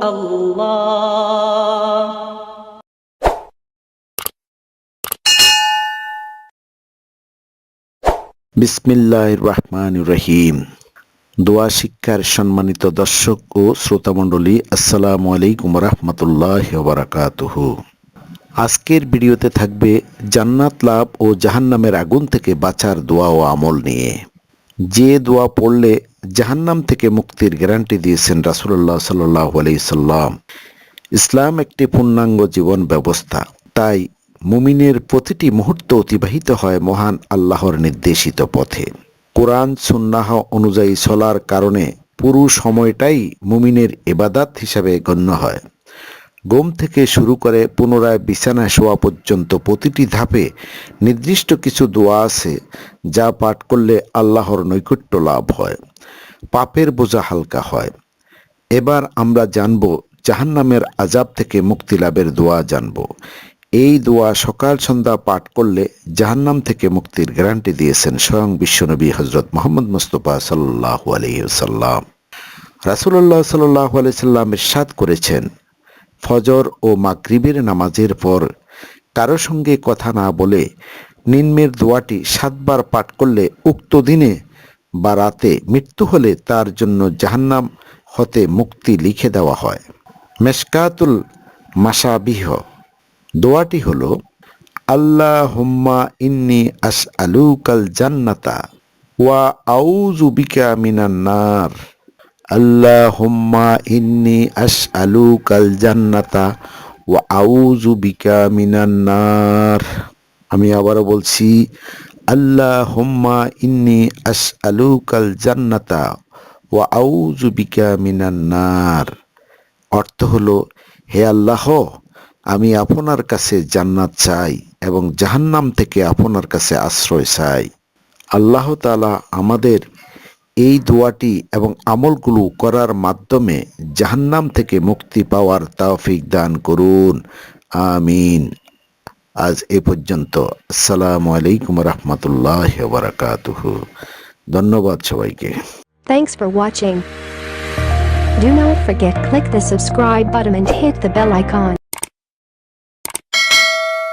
আল্লাহ। বিসমিল্লাহির রহমানির রহিম। দোয়া শিক্ষার সম্মানিত দর্শক ও শ্রোতামণ্ডলী, আসসালামু আলাইকুম রহমতুল্লাহ বারাকাতুহু। আজকের ভিডিওতে থাকবে জান্নাত লাভ ও জাহান্নামের আগুন থেকে বাঁচার দোয়া ও আমল নিয়ে। যে দোয়া পড়লে জাহান্নাম থেকে মুক্তির গ্যারান্টি দিয়েছেন রাসূলুল্লাহ সাল্লাল্লাহু আলাইহি সাল্লাম। ইসলাম একটি পূর্ণাঙ্গ জীবন ব্যবস্থা, তাই মুমিনের প্রতিটি মুহূর্ত অতিবাহিত হয় মহান আল্লাহর নির্দেশিত পথে। কোরআন সুন্নাহ অনুযায়ী চলার কারণে পুরো সময়টাই মুমিনের ইবাদাত হিসাবে গণ্য হয়। ঘুম থেকে শুরু করে পুনরায় বিছানায় শোয়া পর্যন্ত প্রতিটি ধাপে নির্দিষ্ট কিছু দোয়া আছে, যা পাঠ করলে আল্লাহর নৈকট্য লাভ হয়, পাপের বোঝা হালকা হয়। এবার আমরা জানব জাহান্নামের আযাব থেকে মুক্তি লাভের দোয়া জানব। এই দোয়া সকাল সন্ধ্যা পাঠ করলে জাহান্নাম থেকে মুক্তির গ্যারান্টি দিয়েছেন স্বয়ং বিশ্বনবী হযরত মুহাম্মদ মুস্তাফা সাল্লাল্লাহু আলাইহি ওয়াসাল্লাম। রাসূলুল্লাহ সাল্লাল্লাহু আলাইহি সাল্লাম ইরশাদ করেছেন, ফজর ও মাগরিবের নামাজের পর কারো সঙ্গে কথা না বলে নিম্নের দোয়াটি 7 বার পাঠ করলে উক্ত দিনে বা রাতে মৃত্যু হলে তার জন্য জাহান্নাম হতে মুক্তি লিখে দেওয়া হয়। মেশকাতুল মাসাবিহ দোয়াটি হলো, আল্লাহুম্মা ইন্নী আসআলুকাল জান্নাতা ওয়া আউযু বিকা মিনান নার। আল্লাহুম্মা ইন্নী আসআলুকাল জান্নাতা ওয়া আউযু বিকা মিনান নার। আমি আবারও বলছি, আল্লাহুম্মা ইন্নী আসআলুকাল জান্নাতা ওয়া আউযু বিকা মিনান নার। অর্থ হলো, হে আল্লাহ, আমি আপনার কাছে জান্নাত চাই এবং জাহান্নাম থেকে আপনার কাছে আশ্রয় চাই। আল্লাহ তাআলা আমাদের এই দোয়াটি এবং আমলগুলো করার মাধ্যমে জাহান্নাম থেকে মুক্তি পাওয়ার তৌফিক দান করুন, আমিন। আজ এ পর্যন্ত। আসসালামু আলাইকুম রহমতুল্লাহি ওয়া বারাকাতুহু। ধন্যবাদ সবাইকে। Thanks for watching. Do not forget click the subscribe button and hit the bell icon.